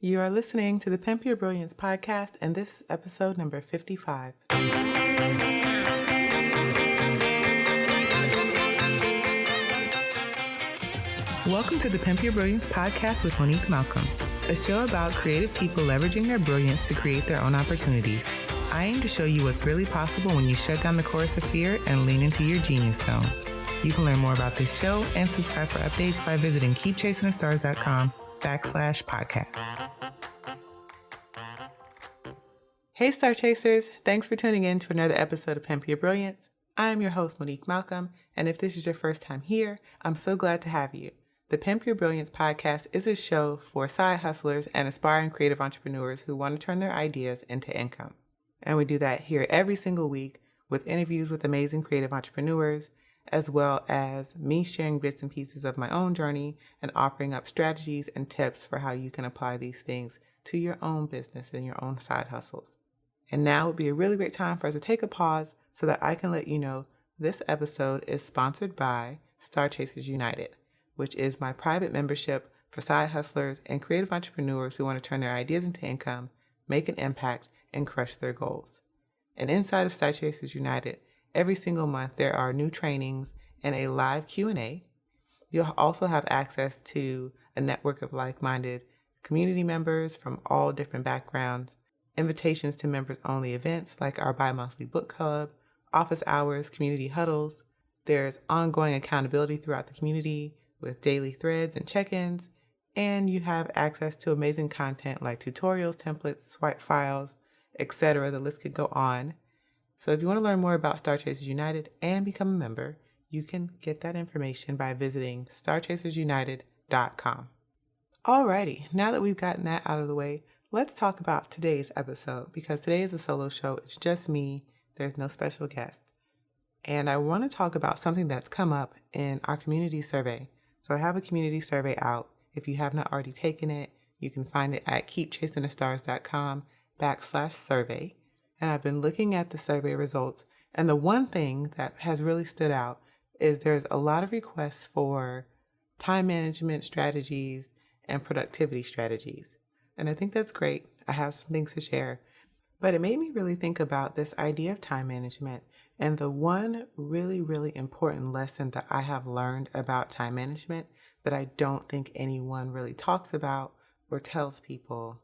You are listening to the Pimp Your Brilliance podcast, and this is episode number 55. Welcome to the Pimp Your Brilliance podcast with Monique Malcolm, a show about creative people leveraging their brilliance to create their own opportunities. I aim to show you what's really possible when you shut down the chorus of fear and lean into your genius zone. You can learn more about this show and subscribe for updates by visiting keepchasingthestars.com/podcast. Hey Star Chasers, thanks for tuning in to another episode of Pimp Your Brilliance. I am your host Monique Malcolm, and if this is your first time here, I'm so glad to have you. The Pimp Your Brilliance podcast is a show for side hustlers and aspiring creative entrepreneurs who want to turn their ideas into income. And we do that here every single week with interviews with amazing creative entrepreneurs, as well as me sharing bits and pieces of my own journey and offering up strategies and tips for how you can apply these things to your own business and your own side hustles. And now would be a really great time for us to take a pause so that I can let you know this episode is sponsored by Star Chasers United, which is my private membership for side hustlers and creative entrepreneurs who want to turn their ideas into income, make an impact, and crush their goals. And inside of Star Chasers United, every single month there are new trainings and a live Q&A. You'll also have access to a network of like-minded community members from all different backgrounds, invitations to members-only events like our bi-monthly book club, office hours, community huddles. There's ongoing accountability throughout the community with daily threads and check-ins, and you have access to amazing content like tutorials, templates, swipe files, etc. The list could go on. So if you want to learn more about Star Chasers United and become a member, you can get that information by visiting starchasersunited.com. Alrighty, now that we've gotten that out of the way, let's talk about today's episode, because today is a solo show. It's just me. There's no special guest. And I want to talk about something that's come up in our community survey. So I have a community survey out. If you have not already taken it, you can find it at keepchasingthestars.com/survey. And I've been looking at the survey results. And the one thing that has really stood out is there's a lot of requests for time management strategies and productivity strategies. And I think that's great. I have some things to share. But it made me really think about this idea of time management. And the one really, really important lesson that I have learned about time management that I don't think anyone really talks about or tells people.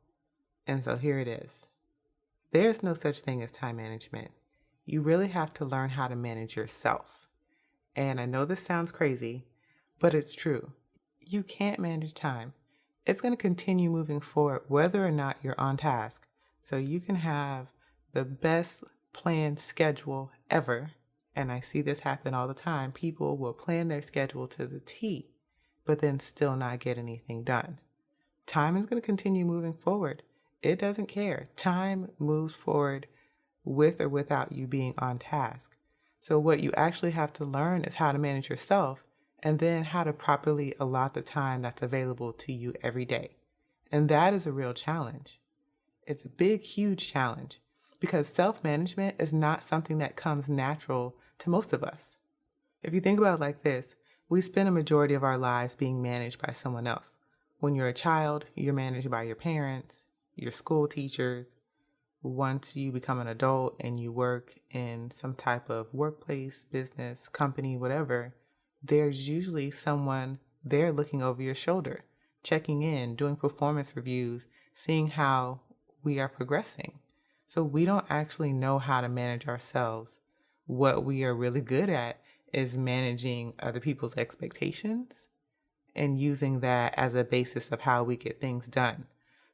And so here it is. There's no such thing as time management. You really have to learn how to manage yourself. And I know this sounds crazy, but it's true. You can't manage time. It's going to continue moving forward whether or not you're on task. So you can have the best planned schedule ever. And I see this happen all the time. People will plan their schedule to the T, but then still not get anything done. Time is going to continue moving forward. It doesn't care. Time moves forward with or without you being on task. So what you actually have to learn is how to manage yourself, and then how to properly allot the time that's available to you every day. And that is a real challenge. It's a big, huge challenge, because self-management is not something that comes natural to most of us. If you think about it like this, we spend a majority of our lives being managed by someone else. When you're a child, you're managed by your parents, your school teachers. Once you become an adult and you work in some type of workplace, business, company, whatever, there's usually someone there looking over your shoulder, checking in, doing performance reviews, seeing how we are progressing. So we don't actually know how to manage ourselves. What we are really good at is managing other people's expectations and using that as a basis of how we get things done.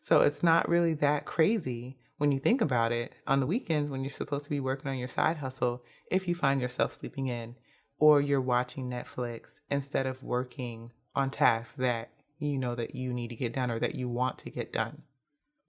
So it's not really that crazy when you think about it. On the weekends, when you're supposed to be working on your side hustle, if you find yourself sleeping in, or you're watching Netflix instead of working on tasks that you know that you need to get done or that you want to get done.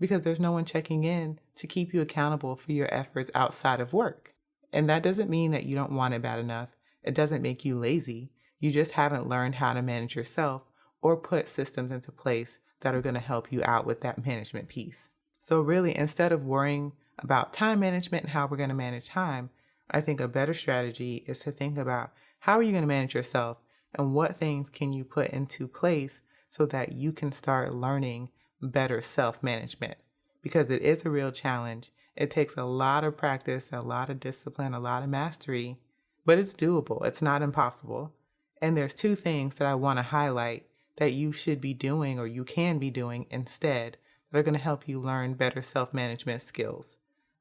Because there's no one checking in to keep you accountable for your efforts outside of work. And that doesn't mean that you don't want it bad enough. It doesn't make you lazy. You just haven't learned how to manage yourself or put systems into place that are going to help you out with that management piece. So really, instead of worrying about time management and how we're going to manage time, I think a better strategy is to think about how are you going to manage yourself and what things can you put into place so that you can start learning better self-management, because it is a real challenge. It takes a lot of practice, a lot of discipline, a lot of mastery, but it's doable. It's not impossible. And there's two things that I want to highlight that you should be doing or you can be doing instead that are going to help you learn better self-management skills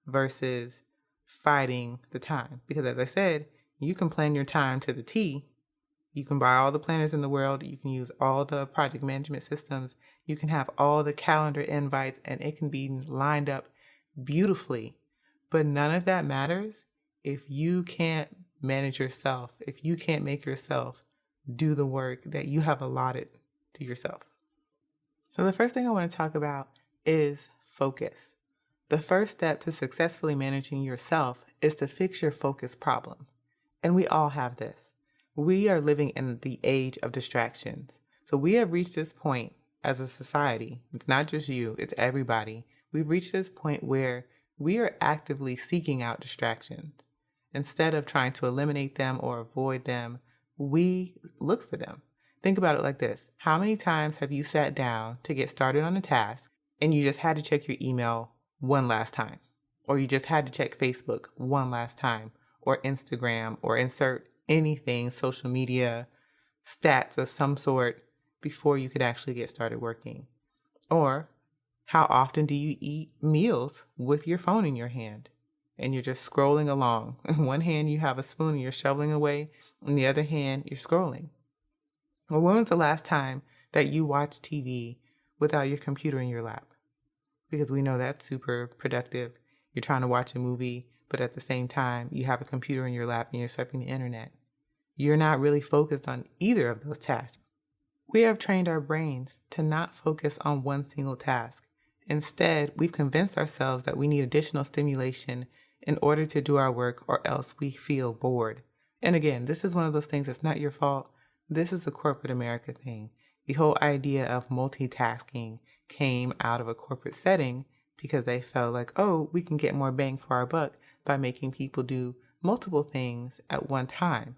versus fighting the time. Because as I said, you can plan your time to the T. You can buy all the planners in the world. You can use all the project management systems. You can have all the calendar invites and it can be lined up beautifully. But none of that matters if you can't manage yourself, if you can't make yourself do the work that you have allotted to yourself. So the first thing I want to talk about is focus. The first step to successfully managing yourself is to fix your focus problem. And we all have this. We are living in the age of distractions. So we have reached this point as a society. It's not just you, it's everybody. We've reached this point where we are actively seeking out distractions. Instead of trying to eliminate them or avoid them, we look for them. Think about it like this. How many times have you sat down to get started on a task and you just had to check your email one last time? Or you just had to check Facebook one last time? Or Instagram, or insert anything, social media, stats of some sort before you could actually get started working? Or how often do you eat meals with your phone in your hand and you're just scrolling along? In one hand, you have a spoon and you're shoveling away. In the other hand, you're scrolling. Well, when was the last time that you watched TV without your computer in your lap? Because we know that's super productive. You're trying to watch a movie, but at the same time, you have a computer in your lap and you're surfing the internet. You're not really focused on either of those tasks. We have trained our brains to not focus on one single task. Instead, we've convinced ourselves that we need additional stimulation in order to do our work, or else we feel bored. And again, this is one of those things that's not your fault. This is a corporate America thing. The whole idea of multitasking came out of a corporate setting because they felt like, oh, we can get more bang for our buck by making people do multiple things at one time.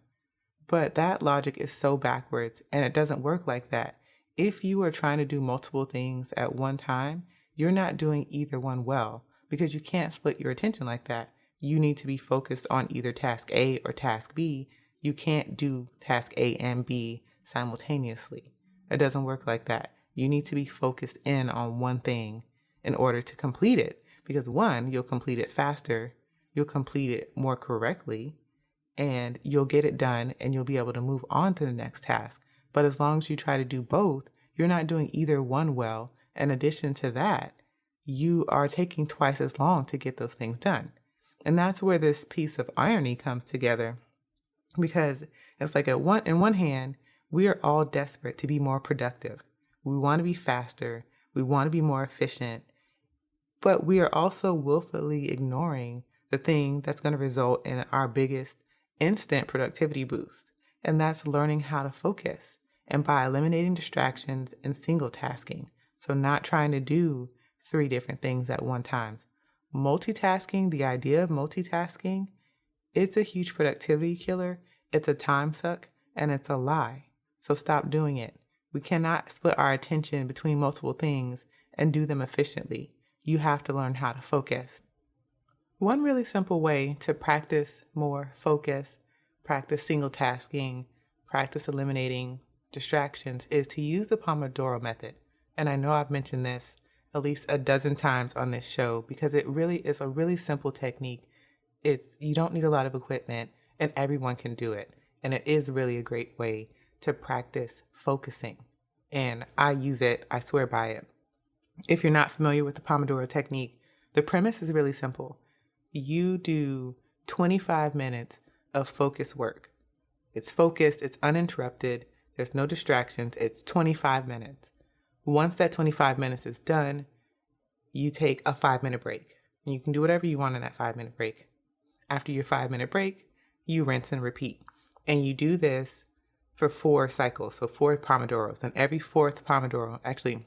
But that logic is so backwards, and it doesn't work like that. If you are trying to do multiple things at one time, you're not doing either one well, because you can't split your attention like that. You need to be focused on either task A or task B. You can't do task A and B simultaneously. It doesn't work like that. You need to be focused in on one thing in order to complete it, because one, you'll complete it faster, you'll complete it more correctly, and you'll get it done and you'll be able to move on to the next task. But as long as you try to do both, you're not doing either one well. In addition to that, you are taking twice as long to get those things done. And that's where this piece of irony comes together, because it's like in one hand, we are all desperate to be more productive. We want to be faster. We want to be more efficient. But we are also willfully ignoring the thing that's going to result in our biggest instant productivity boost. And that's learning how to focus. And by eliminating distractions and single tasking. So not trying to do 3 different things at one time. Multitasking, the idea of multitasking, it's a huge productivity killer. It's a time suck and it's a lie. So stop doing it. We cannot split our attention between multiple things and do them efficiently. You have to learn how to focus. One really simple way to practice more focus, practice single tasking, practice eliminating distractions is to use the Pomodoro method. And I know I've mentioned this at least a dozen times on this show because it really is a really simple technique. You don't need a lot of equipment and everyone can do it. And it is really a great way to practice focusing. And I use it, I swear by it. If you're not familiar with the Pomodoro technique, the premise is really simple. You do 25 minutes of focused work. It's focused, it's uninterrupted, there's no distractions, it's 25 minutes. Once that 25 minutes is done, you take a 5-minute break. And you can do whatever you want in that 5-minute break. After your 5-minute break, you rinse and repeat. And you do this for 4 cycles, so 4 Pomodoros. And every 4th Pomodoro, actually,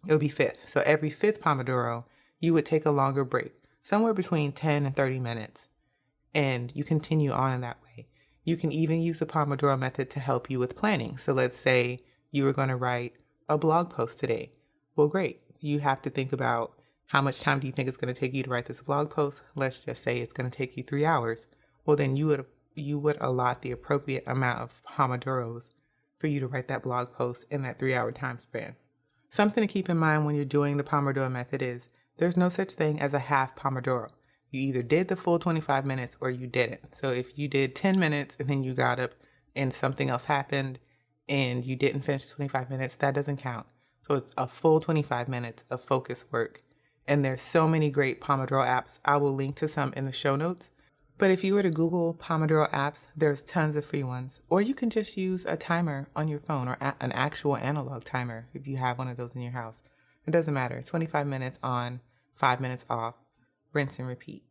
it'll be 5th. So every 5th Pomodoro, you would take a longer break, somewhere between 10 and 30 minutes. And you continue on in that way. You can even use the Pomodoro method to help you with planning. So let's say you were going to write a blog post today. Well, great. you have to think about how much time do you think it's going to take you to write this blog post. Let's just say it's going to take you 3 hours. Well, then you would allot the appropriate amount of Pomodoros for you to write that blog post in that 3-hour time span. Something to keep in mind when you're doing the Pomodoro method is there's no such thing as a half Pomodoro. You either did the full 25 minutes or you didn't. So if you did 10 minutes and then you got up and something else happened and you didn't finish 25 minutes, that doesn't count. So it's a full 25 minutes of focus work. And there's so many great Pomodoro apps. I will link to some in the show notes. But if you were to Google Pomodoro apps, there's tons of free ones. Or you can just use a timer on your phone or an actual analog timer if you have one of those in your house. It doesn't matter. 25 minutes on, 5 minutes off, rinse and repeat.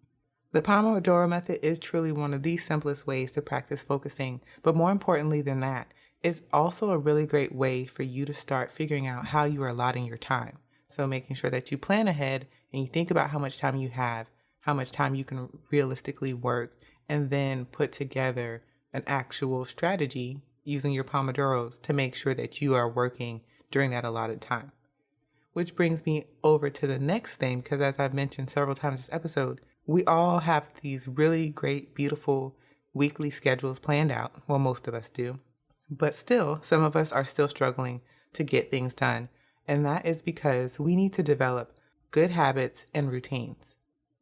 The Pomodoro method is truly one of the simplest ways to practice focusing. But more importantly than that, it's also a really great way for you to start figuring out how you are allotting your time. So making sure that you plan ahead and you think about how much time you have, how much time you can realistically work, and then put together an actual strategy using your Pomodoros to make sure that you are working during that allotted time. Which brings me over to the next thing, because as I've mentioned several times this episode, we all have these really great, beautiful weekly schedules planned out. Well, most of us do. But still, some of us are still struggling to get things done. And that is because we need to develop good habits and routines.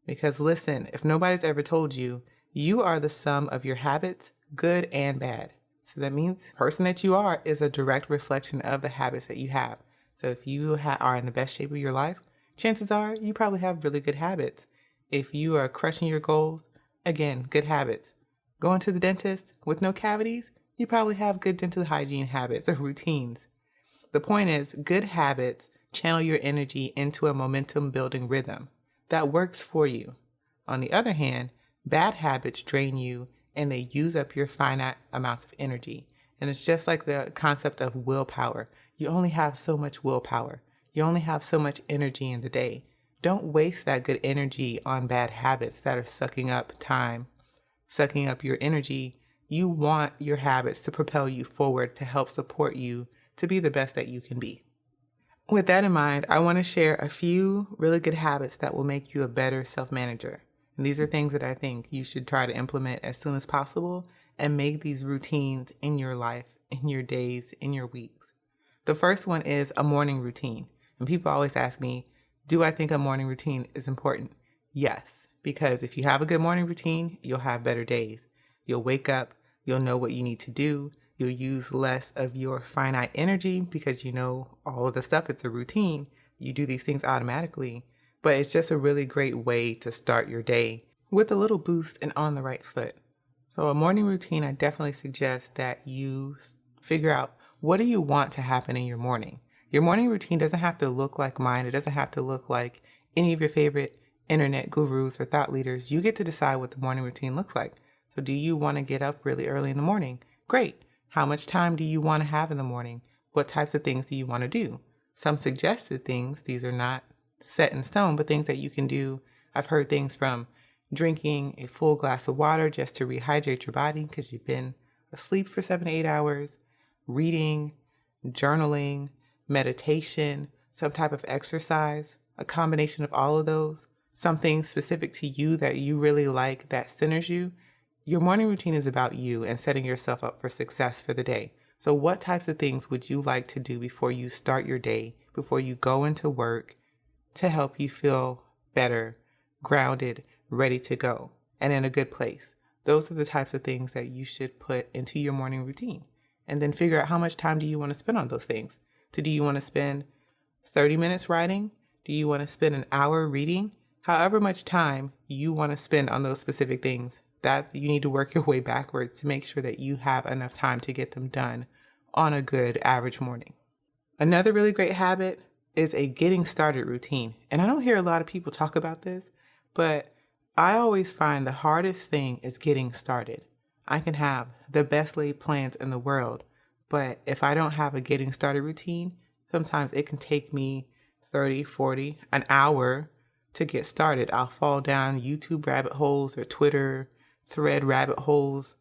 Because listen, if nobody's ever told you, you are the sum of your habits, good and bad. So that means the person that you are is a direct reflection of the habits that you have. So if you are in the best shape of your life, chances are you probably have really good habits. If you are crushing your goals, again, good habits. Going to the dentist with no cavities, you probably have good dental hygiene habits or routines. The point is, good habits channel your energy into a momentum building rhythm that works for you. On the other hand, bad habits drain you and they use up your finite amounts of energy. And it's just like the concept of willpower. You only have so much willpower. You only have so much energy in the day. Don't waste that good energy on bad habits that are sucking up time, sucking up your energy. You want your habits to propel you forward, to help support you to be the best that you can be. With that in mind, I want to share a few really good habits that will make you a better self-manager. And these are things that I think you should try to implement as soon as possible and make these routines in your life, in your days, in your weeks. The first one is a morning routine. And people always ask me, do I think a morning routine is important? Yes, because if you have a good morning routine, you'll have better days. You'll wake up, you'll know what you need to do. You'll use less of your finite energy because you know all of the stuff. It's a routine. You do these things automatically. But it's just a really great way to start your day with a little boost and on the right foot. So a morning routine, I definitely suggest that you figure out, what do you want to happen in your morning? Your morning routine doesn't have to look like mine. It doesn't have to look like any of your favorite internet gurus or thought leaders. You get to decide what the morning routine looks like. So do you want to get up really early in the morning? Great. How much time do you want to have in the morning? What types of things do you want to do? Some suggested things, these are not set in stone, but things that you can do. I've heard things from drinking a full glass of water just to rehydrate your body because you've been asleep for 7 to 8 hours, reading, journaling, meditation, some type of exercise, a combination of all of those, something specific to you that you really like that centers you. Your morning routine is about you and setting yourself up for success for the day. So what types of things would you like to do before you start your day, before you go into work, to help you feel better, grounded, ready to go, and in a good place? Those are the types of things that you should put into your morning routine. And then figure out how much time do you want to spend on those things. So do you want to spend 30 minutes writing? Do you want to spend an hour reading? However much time you want to spend on those specific things, that you need to work your way backwards to make sure that you have enough time to get them done on a good average morning. Another really great habit is a getting started routine. And I don't hear a lot of people talk about this, but I always find the hardest thing is getting started. I can have the best laid plans in the world, but if I don't have a getting started routine, sometimes it can take me 30, 40, an hour to get started. I'll fall down YouTube rabbit holes or Twitter thread rabbit holes.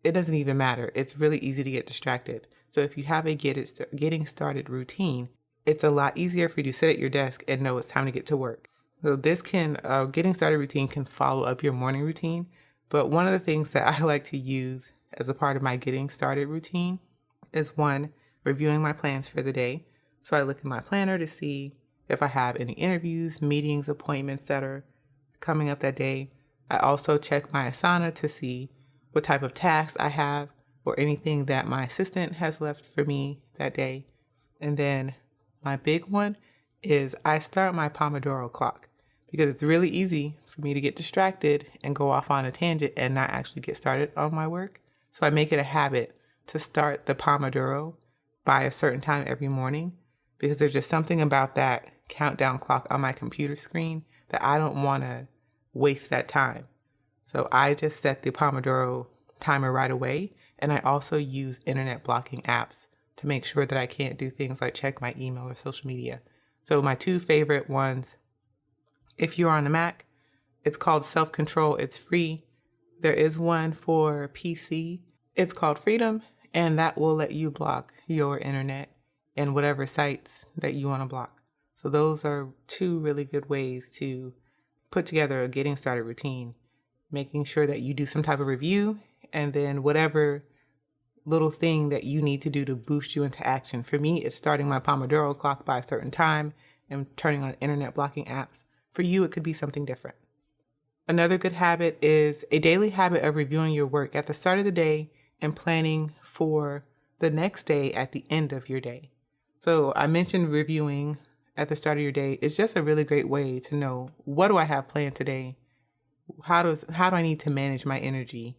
It doesn't even matter. It's really easy to get distracted. So if you have a getting started routine, it's a lot easier for you to sit at your desk and know it's time to get to work. So this getting started routine can follow up your morning routine. But one of the things that I like to use as a part of my getting started routine is one, reviewing my plans for the day. So I look at my planner to see if I have any interviews, meetings, appointments that are coming up that day. I also check my Asana to see what type of tasks I have or anything that my assistant has left for me that day. And then my big one is I start my Pomodoro clock because it's really easy for me to get distracted and go off on a tangent and not actually get started on my work. So I make it a habit to start the Pomodoro by a certain time every morning because there's just something about that countdown clock on my computer screen that I don't want to waste that time. So I just set the Pomodoro timer right away. And I also use internet blocking apps to make sure that I can't do things like check my email or social media. So my two favorite ones, if you're on the Mac, it's called Self-Control. It's free. There is one for PC. It's called Freedom, and that will let you block your internet and whatever sites that you want to block. So those are two really good ways to put together a getting started routine, making sure that you do some type of review and then whatever little thing that you need to do to boost you into action. For me, it's starting my Pomodoro clock by a certain time and turning on internet blocking apps. For you, it could be something different. Another good habit is a daily habit of reviewing your work at the start of the day and planning for the next day at the end of your day. So I mentioned reviewing at the start of your day. It's just a really great way to know, what do I have planned today? How do I need to manage my energy?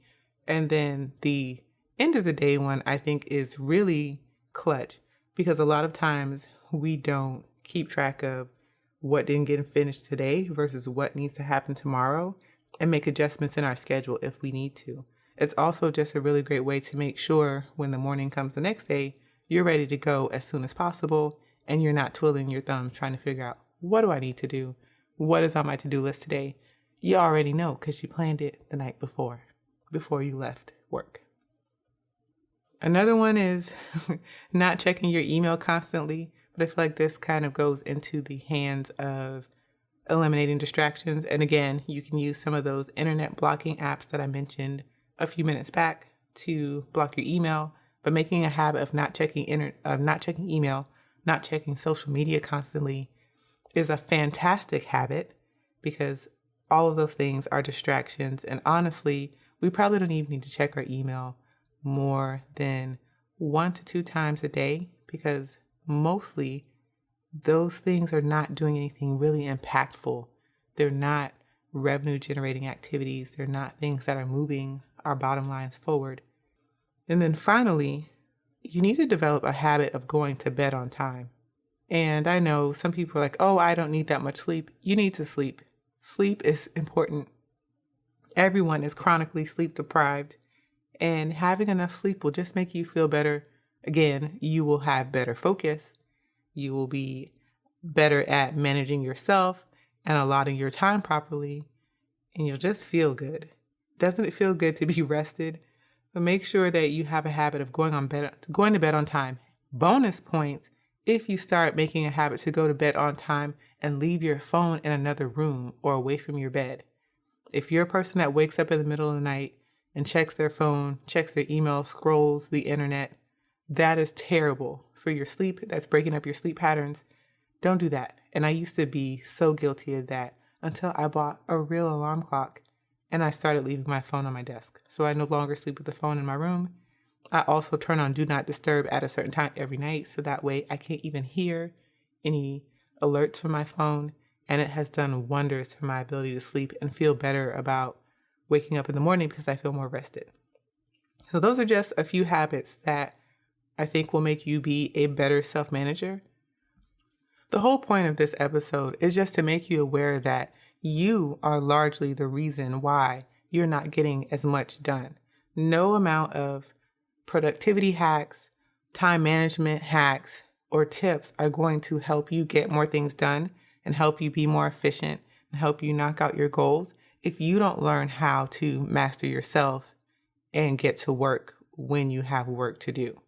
And then the end of the day one, I think, is really clutch because a lot of times we don't keep track of what didn't get finished today versus what needs to happen tomorrow and make adjustments in our schedule if we need to. It's also just a really great way to make sure when the morning comes the next day, you're ready to go as soon as possible and you're not twiddling your thumbs trying to figure out, what do I need to do? What is on my to-do list today? You already know because you planned it the night before you left work. Another one is not checking your email constantly, but I feel like this kind of goes into the hands of eliminating distractions. And again, you can use some of those internet blocking apps that I mentioned a few minutes back to block your email, but making a habit of not checking email, not checking social media constantly is a fantastic habit because all of those things are distractions. And honestly, we probably don't even need to check our email more than 1 to 2 times a day because mostly those things are not doing anything really impactful. They're not revenue generating activities. They're not things that are moving our bottom lines forward. And then finally, you need to develop a habit of going to bed on time. And I know some people are like, oh, I don't need that much sleep. You need to sleep. Sleep is important. Everyone is chronically sleep deprived, and having enough sleep will just make you feel better. Again, you will have better focus. You will be better at managing yourself and allotting your time properly, and you'll just feel good. Doesn't it feel good to be rested? So make sure that you have a habit of going to bed on time. Bonus points if you start making a habit to go to bed on time and leave your phone in another room or away from your bed. If you're a person that wakes up in the middle of the night and checks their phone, checks their email, scrolls the internet, that is terrible for your sleep. That's breaking up your sleep patterns. Don't do that. And I used to be so guilty of that until I bought a real alarm clock and I started leaving my phone on my desk. So I no longer sleep with the phone in my room. I also turn on Do Not Disturb at a certain time every night, so that way I can't even hear any alerts from my phone, and it has done wonders for my ability to sleep and feel better about waking up in the morning because I feel more rested. So those are just a few habits that I think will make you be a better self-manager. The whole point of this episode is just to make you aware that you are largely the reason why you're not getting as much done. No amount of productivity hacks, time management hacks, or tips are going to help you get more things done and help you be more efficient and help you knock out your goals if you don't learn how to master yourself and get to work when you have work to do.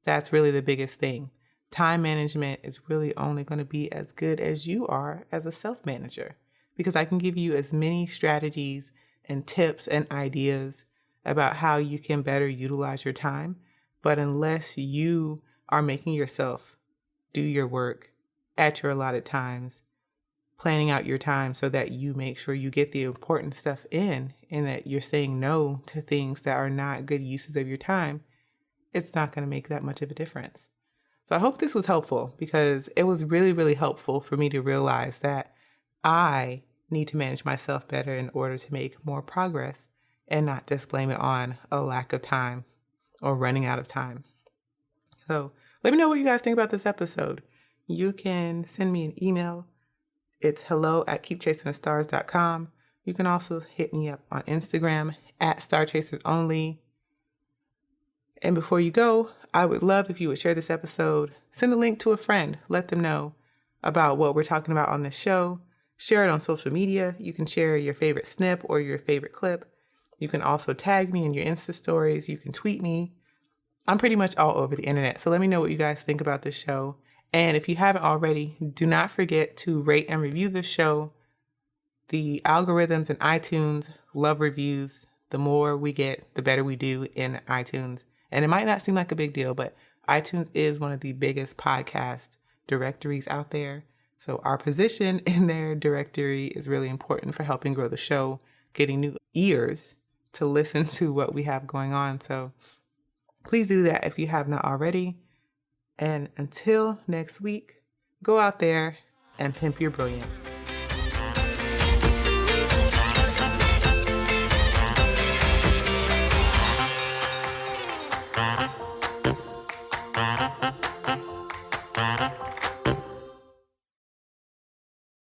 That's really the biggest thing. time management is really only going to be as good as you are as a self-manager, because I can give you as many strategies and tips and ideas about how you can better utilize your time. But unless you are making yourself do your work at your allotted times, planning out your time so that you make sure you get the important stuff in and that you're saying no to things that are not good uses of your time, it's not going to make that much of a difference. So I hope this was helpful, because it was really, really helpful for me to realize that I need to manage myself better in order to make more progress and not just blame it on a lack of time or running out of time. So let me know what you guys think about this episode. You can send me an email. It's hello@keepchasingthestars.com. You can also hit me up on Instagram @StarChasersOnly. And before you go, I would love if you would share this episode, send a link to a friend, let them know about what we're talking about on this show. Share it on social media. You can share your favorite snip or your favorite clip. You can also tag me in your Insta stories. You can tweet me. I'm pretty much all over the internet. So let me know what you guys think about this show. And if you haven't already, do not forget to rate and review this show. The algorithms in iTunes love reviews. The more we get, the better we do in iTunes. And it might not seem like a big deal, but iTunes is one of the biggest podcast directories out there. So our position in their directory is really important for helping grow the show, getting new ears to listen to what we have going on. So please do that if you have not already. And until next week, go out there and pimp your brilliance.